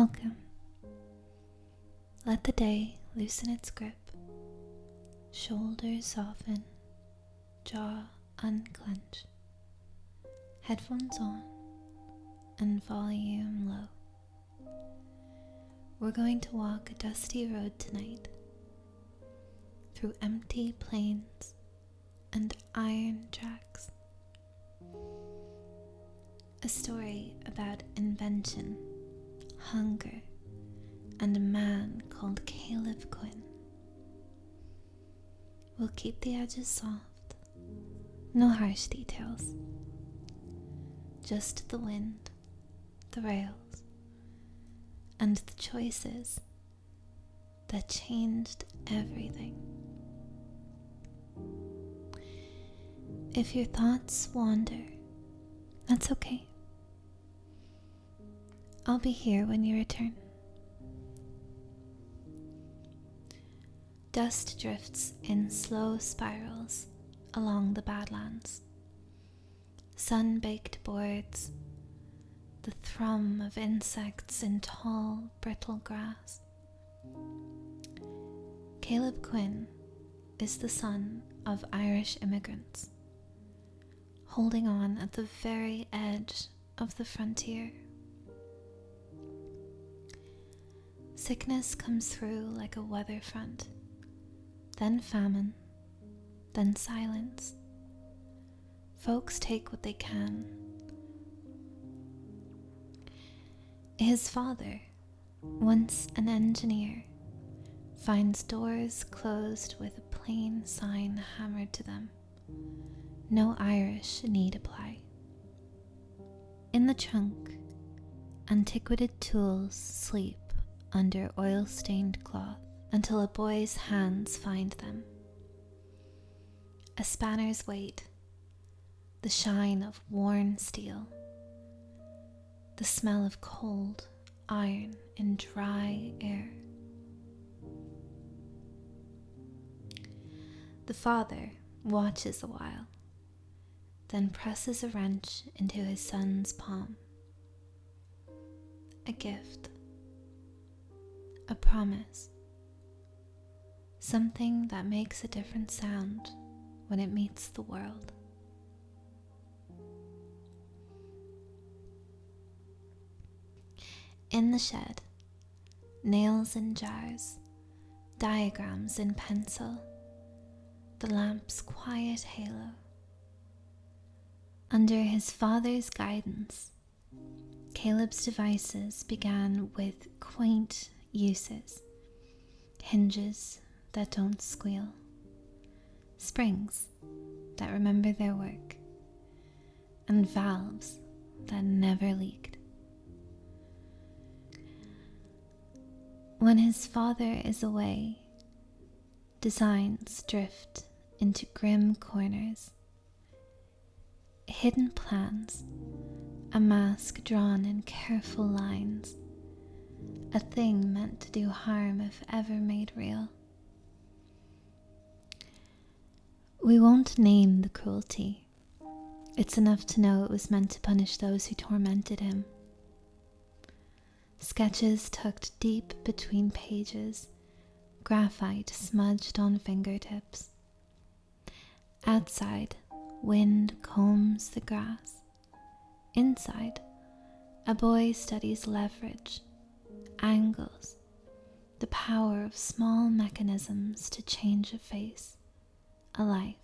Welcome. Let the day loosen its grip. Shoulders soften, jaw unclench. Headphones on and volume low. We're going to walk a dusty road tonight through empty plains and iron tracks. A story about invention, hunger, and a man called Caleb Quinn. We'll keep the edges soft, no harsh details, just the wind, the rails, and the choices that changed everything. If your thoughts wander, that's okay. I'll be here when you return. Dust drifts in slow spirals along the Badlands. Sun-baked boards, the thrum of insects in tall, brittle grass. Caleb Quinn is the son of Irish immigrants, holding on at the very edge of the frontier. Sickness comes through like a weather front, then famine, then silence. Folks take what they can. His father, once an engineer, finds doors closed with a plain sign hammered to them. No Irish need apply. In the trunk, antiquated tools sleep under oil-stained cloth until a boy's hands find them. A spanner's weight, the shine of worn steel, the smell of cold iron in dry air. The father watches a while, then presses a wrench into his son's palm. A gift. A promise. Something that makes a different sound when it meets the world. In the shed, nails in jars, diagrams in pencil, the lamp's quiet halo. Under his father's guidance, Caleb's devices began with quaint uses: hinges that don't squeal, springs that remember their work, and valves that never leaked. When his father is away, designs drift into grim corners. Hidden plans, a mask drawn in careful lines, a thing meant to do harm if ever made real. We won't name the cruelty. It's enough to know it was meant to punish those who tormented him. Sketches tucked deep between pages, graphite smudged on fingertips. Outside, wind combs the grass. Inside, a boy studies leverage, angles, the power of small mechanisms to change a face, a life.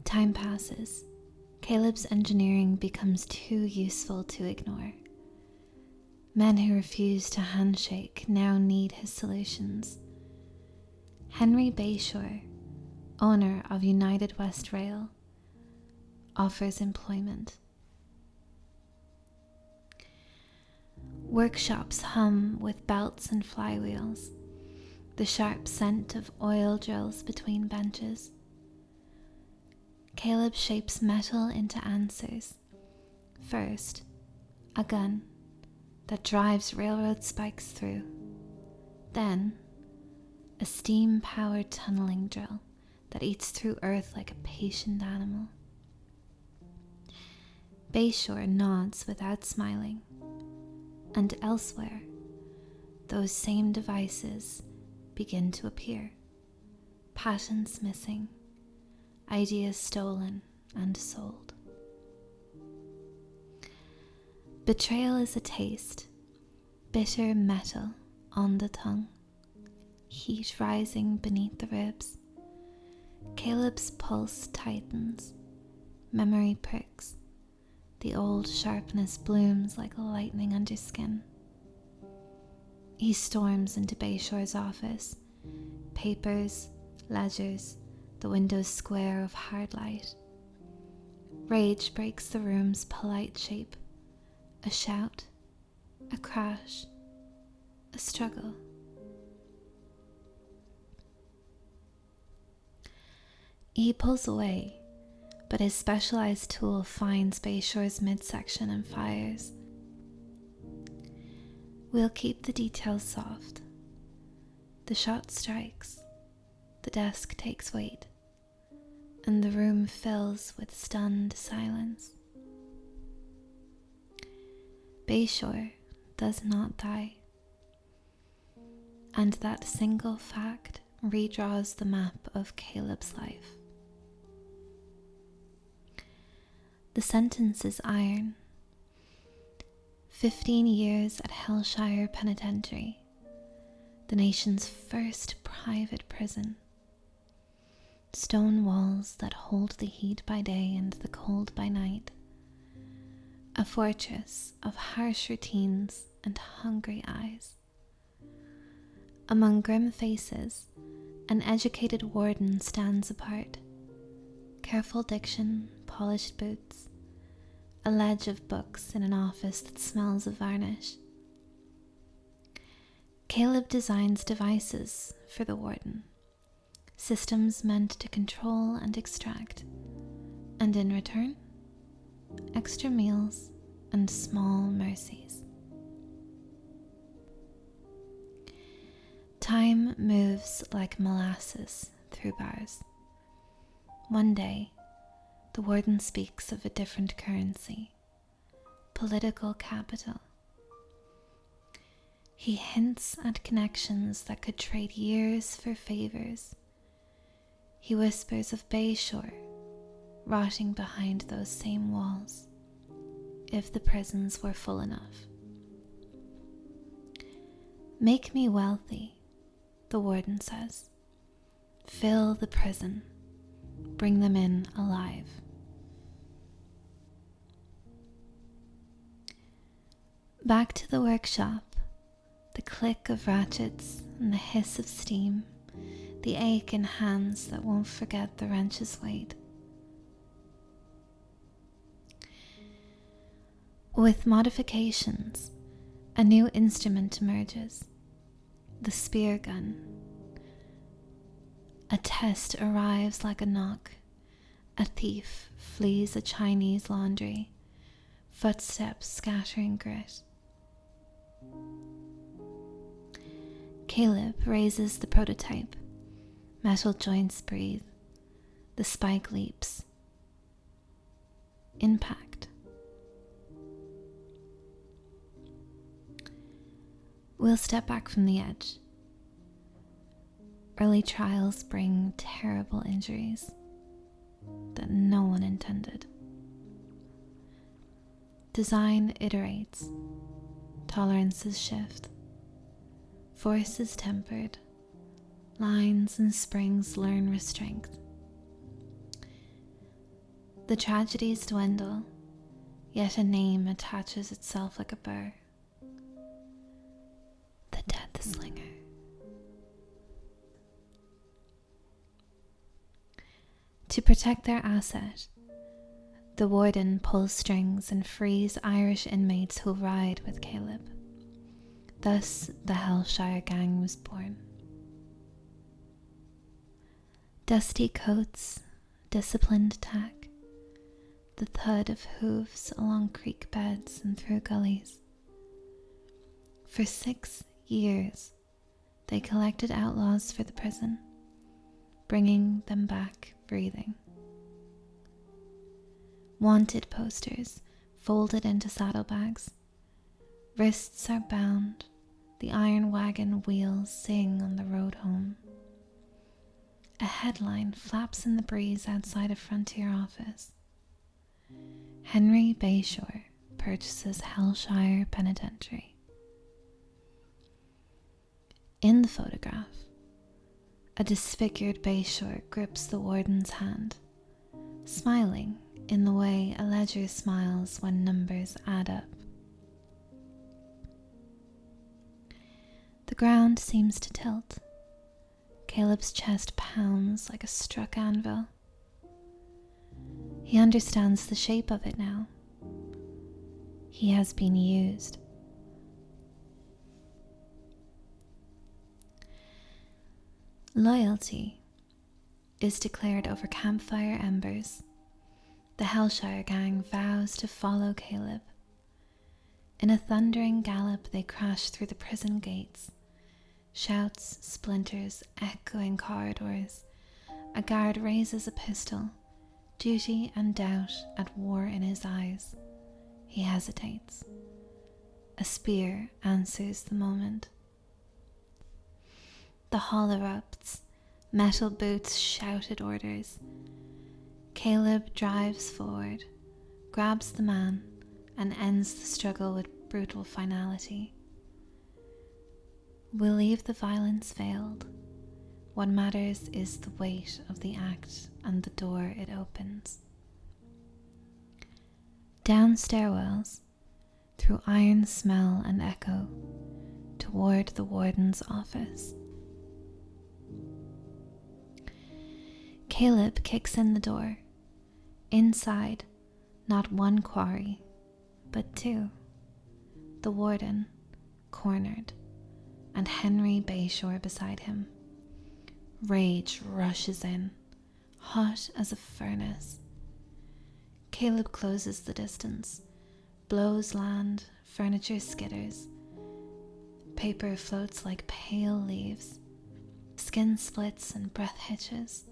Time passes. Caleb's engineering becomes too useful to ignore. Men who refuse to handshake now need his solutions. Henry Bayshore, owner of United West Rail, offers employment. Workshops hum with belts and flywheels, the sharp scent of oil drills between benches. Caleb shapes metal into answers. First, a gun that drives railroad spikes through. Then, a steam-powered tunneling drill that eats through earth like a patient animal. Bayshore nods without smiling, and elsewhere, those same devices begin to appear. Patents missing, ideas stolen and sold. Betrayal is a taste, bitter metal on the tongue, heat rising beneath the ribs. Caleb's pulse tightens, memory pricks, the old sharpness blooms like lightning under skin. He storms into Bayshore's office, papers, ledgers, the windows square of hard light. Rage breaks the room's polite shape. A shout, a crash, a struggle. He pulls away, but his specialized tool finds Bayshore's midsection and fires. We'll keep the details soft. The shot strikes, the desk takes weight, and the room fills with stunned silence. Bayshore does not die, and that single fact redraws the map of Caleb's life. The sentence is iron. 15 years at Hellshire Penitentiary, the nation's first private prison. Stone walls that hold the heat by day and the cold by night. A fortress of harsh routines and hungry eyes. Among grim faces, an educated warden stands apart. Careful diction, polished boots, a ledge of books in an office that smells of varnish. Caleb designs devices for the warden, systems meant to control and extract, and in return, extra meals and small mercies. Time moves like molasses through bars. One day, the warden speaks of a different currency, political capital. He hints at connections that could trade years for favors. He whispers of Bayshore rotting behind those same walls, if the prisons were full enough. Make me wealthy, the warden says. Fill the prison. Bring them in alive. Back to the workshop, the click of ratchets and the hiss of steam, the ache in hands that won't forget the wrench's weight. With modifications, a new instrument emerges, the spear gun. A test arrives like a knock. A thief flees a Chinese laundry, footsteps scattering grit. Caleb raises the prototype. Metal joints breathe. The spike leaps. Impact. We'll step back from the edge. Early trials bring terrible injuries that no one intended. Design iterates, tolerances shift, force is tempered, lines and springs learn restraint. The tragedies dwindle, yet a name attaches itself like a burr. The Deathslinger. To protect their asset, the warden pulls strings and frees Irish inmates who ride with Caleb. Thus, the Hellshire gang was born. Dusty coats, disciplined tack, the thud of hooves along creek beds and through gullies. For 6 years, they collected outlaws for the prison, bringing them back breathing. Wanted posters folded into saddlebags. Wrists are bound. The iron wagon wheels sing on the road home. A headline flaps in the breeze outside a frontier office. Henry Bayshore purchases Hellshire Penitentiary. In the photograph, a disfigured Bayshore grips the warden's hand, smiling in the way a ledger smiles when numbers add up. The ground seems to tilt. Caleb's chest pounds like a struck anvil. He understands the shape of it now. He has been used. Loyalty is declared over campfire embers. The Hellshire gang vows to follow Caleb. In a thundering gallop, they crash through the prison gates. Shouts, splinters, echoing corridors. A guard raises a pistol, duty and doubt at war in his eyes. He hesitates. A spear answers the moment. The hall erupts. Metal boots shouted orders. Caleb drives forward, grabs the man, and ends the struggle with brutal finality. We'll leave the violence veiled. What matters is the weight of the act and the door it opens. Down stairwells, through iron smell and echo, toward the warden's office. Caleb kicks in the door. Inside, not one quarry, but two. The warden, cornered, and Henry Bayshore beside him. Rage rushes in, hot as a furnace. Caleb closes the distance, blows land, furniture skitters. Paper floats like pale leaves. Skin splits and breath hitches.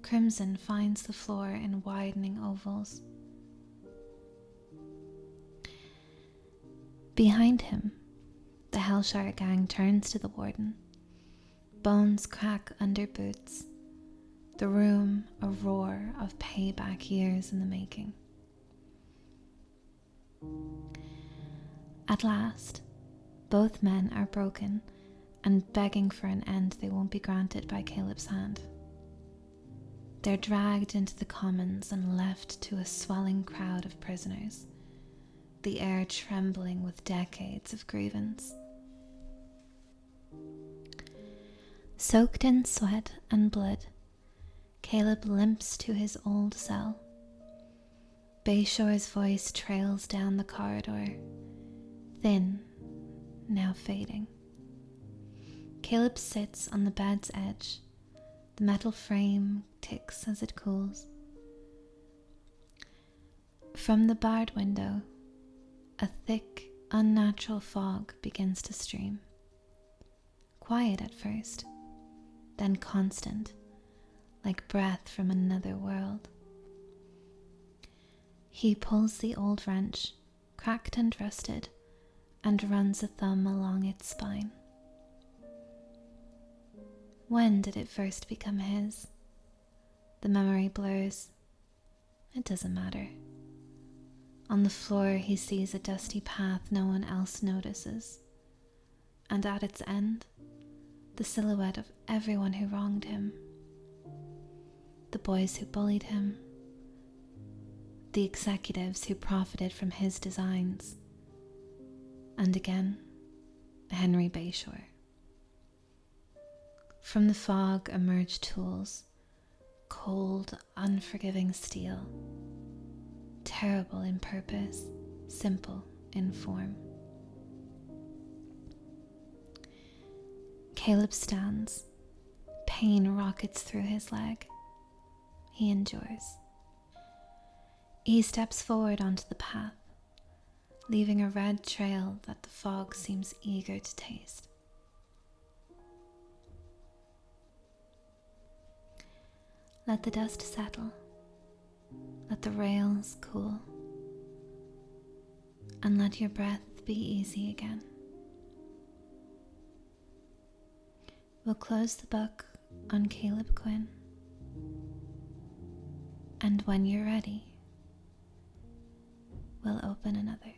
Crimson finds the floor in widening ovals. Behind him, the Hellshire gang turns to the warden. Bones crack under boots. The room a roar of payback years in the making. At last, both men are broken and begging for an end they won't be granted by Caleb's hand. They're dragged into the commons and left to a swelling crowd of prisoners, the air trembling with decades of grievance. Soaked in sweat and blood, Caleb limps to his old cell. Bayshore's voice trails down the corridor, thin, now fading. Caleb sits on the bed's edge. The metal frame ticks as it cools. From the barred window, a thick, unnatural fog begins to stream. Quiet at first, then constant, like breath from another world. He pulls the old wrench, cracked and rusted, and runs a thumb along its spine. When did it first become his? The memory blurs. It doesn't matter. On the floor he sees a dusty path no one else notices, and at its end, the silhouette of everyone who wronged him. The boys who bullied him, the executives who profited from his designs, and again, Henry Bayshore. From the fog emerge tools, cold, unforgiving steel, terrible in purpose, simple in form. Caleb stands. Pain rockets through his leg. He endures. He steps forward onto the path, leaving a red trail that the fog seems eager to taste. Let the dust settle. Let the rails cool. and let your breath be easy again. We'll close the book on Caleb Quinn, and when you're ready, we'll open another.